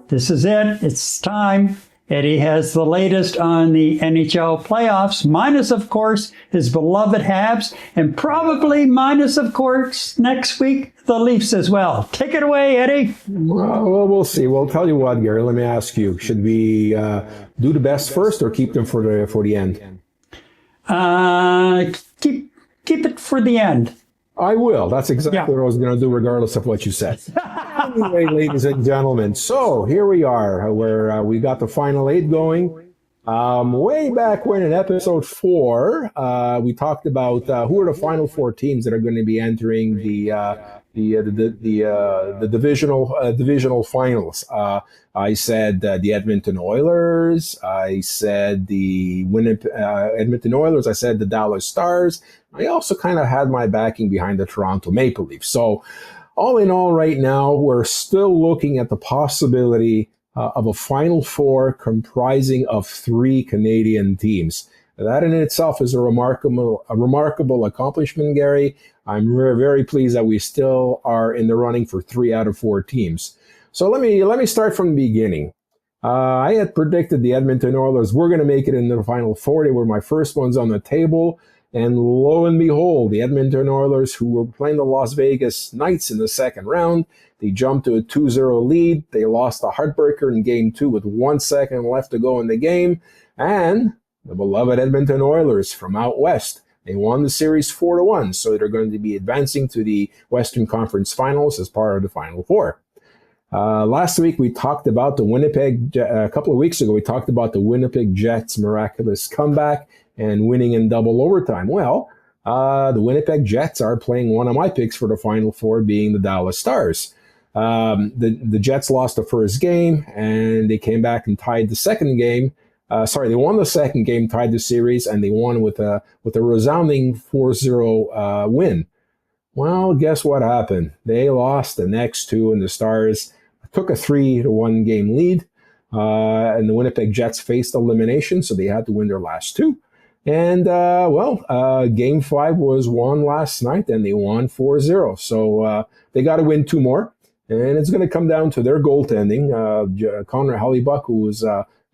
This is it. It's time. Eddie has the latest on the NHL playoffs, minus, of course, his beloved Habs, and probably minus, of course, next week, the Leafs as well. Take it away, Eddie. Well, we'll see. Well, tell you what, Gary, let me ask you, should we do the best first or keep them for the end? Keep it for the end. I will. That's exactly what I was going to do, regardless of what you said. Anyway, ladies and gentlemen, so here we are, where we got the Final 8 going. Way back when in episode 4, we talked about who are the final 4 teams that are going to be entering the divisional finals. I said the Edmonton Oilers. I said the Edmonton Oilers. I said the Dallas Stars. I also kind of had my backing behind the Toronto Maple Leafs. So all in all, right now, we're still looking at the possibility of a Final 4 comprising of 3 Canadian teams. That in itself is a remarkable accomplishment, Gary. I'm very pleased that we still are in the running for 3 out of 4 teams. So let me start from the beginning. I had predicted the Edmonton Oilers were going to make it into the Final 4. They were my first ones on the table. And lo and behold, the Edmonton Oilers, who were playing the Las Vegas Knights in the second round, they jumped to a 2-0 lead. They lost a heartbreaker in Game 2 with 1 second left to go in the game. And the beloved Edmonton Oilers from out west, they won the series 4-1. So they're going to be advancing to the Western Conference Finals as part of the Final 4. Last week, we talked about a couple of weeks ago, we talked about the Winnipeg Jets' miraculous comeback and winning in double overtime. Well, the Winnipeg Jets are playing one of my picks for the Final 4, being the Dallas Stars. The Jets lost the first game, and they came back and tied the second game. They won the second game, tied the series, and they won with a resounding 4-0 win. Well, guess what happened? They lost the next 2, and the Stars took a 3-1 game lead. And the Winnipeg Jets faced elimination, so they had to win their last 2. And, Game 5 was won last night, and they won 4-0. So they got to win 2 more, and it's going to come down to their goaltending. Connor Hellebuyck, who was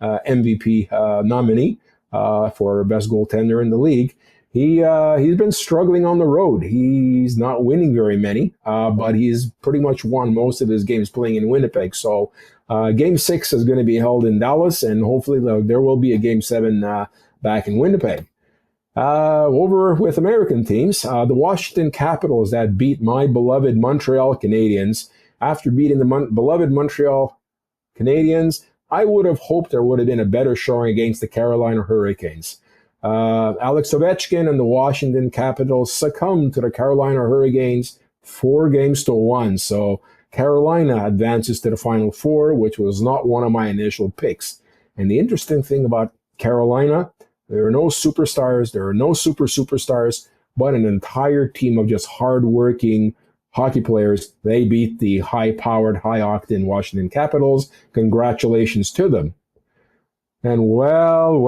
MVP nominee for best goaltender in the league, he's been struggling on the road. He's not winning very many, but he's pretty much won most of his games playing in Winnipeg. So Game 6 is going to be held in Dallas, and hopefully there will be a Game 7 back in Winnipeg. Over with American teams, the Washington Capitals that beat my beloved Montreal Canadiens. After beating the beloved Montreal Canadiens, I would have hoped there would have been a better showing against the Carolina Hurricanes. Alex Ovechkin and the Washington Capitals succumbed to the Carolina Hurricanes 4-1. So Carolina advances to the Final 4, which was not one of my initial picks. And the interesting thing about Carolina, there are no superstars, there are no superstars, but an entire team of just hardworking hockey players. They beat the high-powered, high-octane Washington Capitals. Congratulations to them. And well,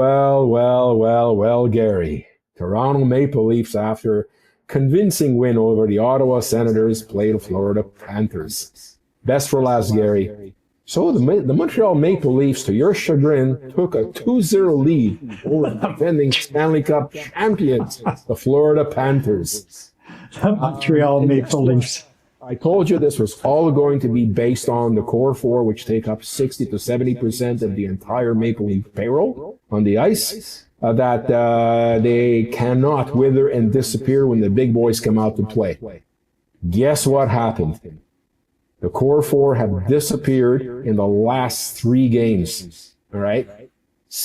Gary, Toronto Maple Leafs, after convincing win over the Ottawa Senators, played the Florida Panthers. Best for last, Gary. So the Montreal Maple Leafs, to your chagrin, took a 2-0 lead over the defending Stanley Cup champions, the Florida Panthers. The Montreal Maple Leafs. I told you this was all going to be based on the core 4, which take up 60 to 70% of the entire Maple Leaf payroll on the ice. that they cannot wither and disappear when the big boys come out to play. Guess what happened? The core four have disappeared in the last 3 games. All right?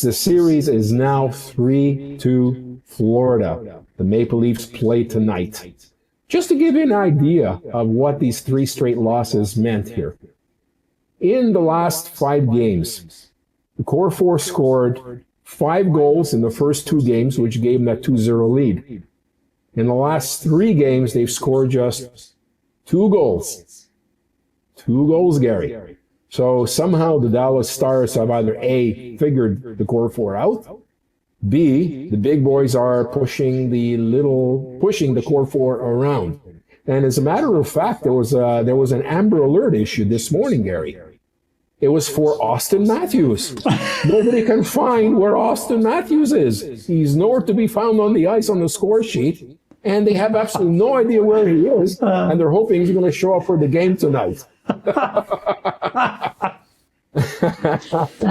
The series is now 3-2 Florida. The Maple Leafs play tonight. Just to give you an idea of what these 3 straight losses meant here. In the last 5 games, the core four scored 5 goals in the first 2 games, which gave them that 2-0 lead. In the last 3 games, they've scored just 2 goals. 2 goals, Gary. So somehow the Dallas Stars have either A, figured the core four out, B, the big boys are pushing the core four around. And as a matter of fact, there was an Amber Alert issued this morning, Gary. It was for Austin Matthews. Nobody can find where Austin Matthews is. He's nowhere to be found on the ice on the score sheet, and they have absolutely no idea where he is, and they're hoping he's going to show up for the game tonight.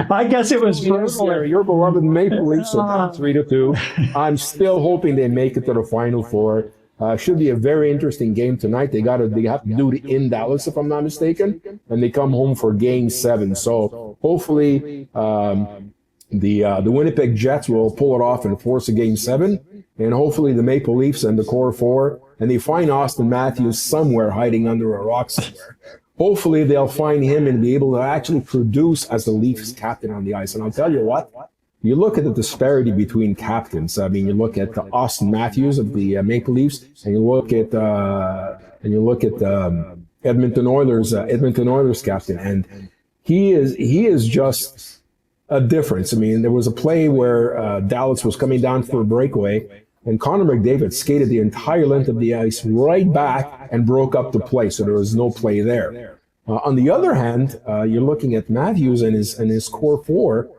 I guess it was your beloved Maple Leafs are 3-2. I'm still hoping they make it to the Final Four. Should be a very interesting game tonight. They have to do it in Dallas, if I'm not mistaken, and they come home for Game 7. So hopefully the Winnipeg Jets will pull it off and force a Game 7, and hopefully the Maple Leafs and the core four, and they find Austin Matthews somewhere hiding under a rock somewhere. Hopefully they'll find him and be able to actually produce as the Leafs captain on the ice. And I'll tell you what. You look at the disparity between captains. I mean, you look at Austin Matthews of the Maple Leafs, and you look at Edmonton Oilers captain, and he is just a difference. I mean, there was a play where Dallas was coming down for a breakaway, and Connor McDavid skated the entire length of the ice right back and broke up the play, so there was no play there. On the other hand, you're looking at Matthews and his core four.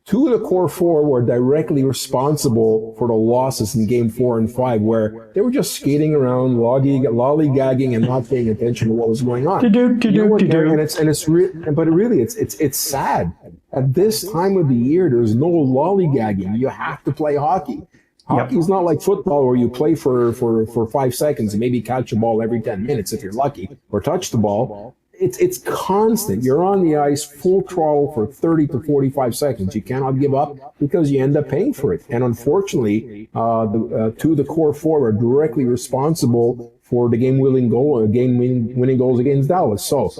2 of the core four were directly responsible for the losses in Game 4 and 5, where they were just skating around, lollygagging, and not paying attention to what was going on. It's sad. At this time of the year, there's no lollygagging. You have to play hockey. Hockey is not like football where you play for 5 seconds and maybe catch a ball every 10 minutes if you're lucky, or touch the ball. It's constant. You're on the ice full throttle for 30 to 45 seconds. You cannot give up because you end up paying for it. And unfortunately, 2 of the core four are directly responsible for the game-winning goals against Dallas. So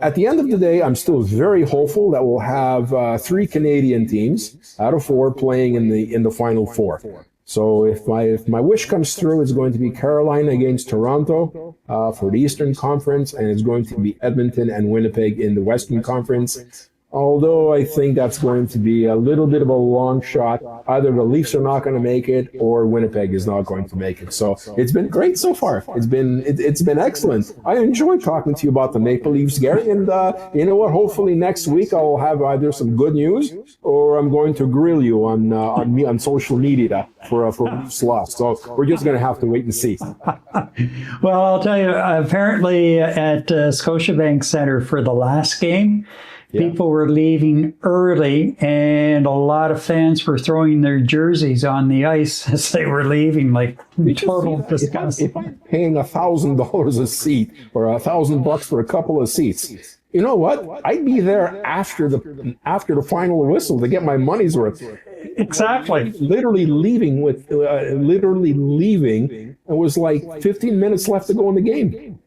at the end of the day, I'm still very hopeful that we'll have 3 Canadian teams out of 4 playing in the Final Four. So if my wish comes through, it's going to be Carolina against Toronto for the Eastern Conference, and it's going to be Edmonton and Winnipeg in the Western Conference. Although I think that's going to be a little bit of a long shot. Either the Leafs are not going to make it, or Winnipeg is not going to make it. So it's been great so far. It's been excellent. I enjoyed talking to you about the Maple Leafs, Gary. And you know what? Hopefully next week I'll have either some good news, or I'm going to grill you on social media for Leafs loss. So we're just going to have to wait and see. Well, I'll tell you. Apparently, at Scotiabank Center for the last game. People were leaving early, and a lot of fans were throwing their jerseys on the ice as they were leaving, like total disgust. If I'm paying $1,000 a seat or $1,000 for a couple of seats, you know what? I'd be there after the final whistle to get my money's worth. Exactly. Literally leaving. It was like 15 minutes left to go in the game.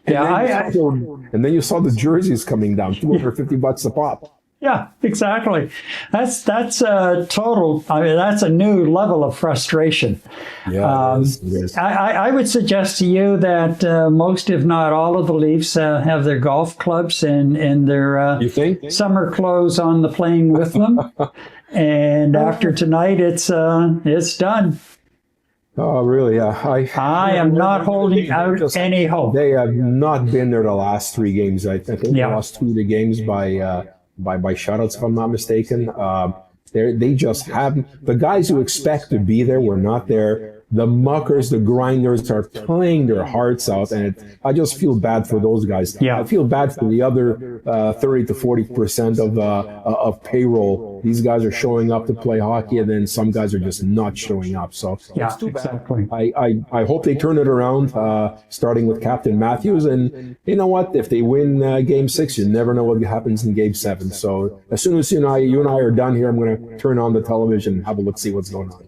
And then you saw the jerseys coming down, $250 a pop. Yeah, exactly. That's total. I mean, that's a new level of frustration. Yeah, it is. I would suggest to you that most, if not all, of the Leafs have their golf clubs and their you think? Summer clothes on the plane with them. And after tonight, it's done. Oh, really? Yeah. I am not holding out any hope. They have not been there the last 3 games. I think they lost 2 of the games by shutouts, if I'm not mistaken. They just haven't. The guys who expect to be there were not there. the muckers, the grinders are playing their hearts out, and I just feel bad for those guys. Yeah. I feel bad for the other 30 to 40% of payroll. These guys are showing up to play hockey, and then some guys are just not showing up. So Yeah, it's too bad. exactly. I hope they turn it around, starting with Captain Matthews. And you know what? If they win Game 6, you never know what happens in Game 7. So as soon as you and I are done here, I'm going to turn on the television and have a look, see what's going on.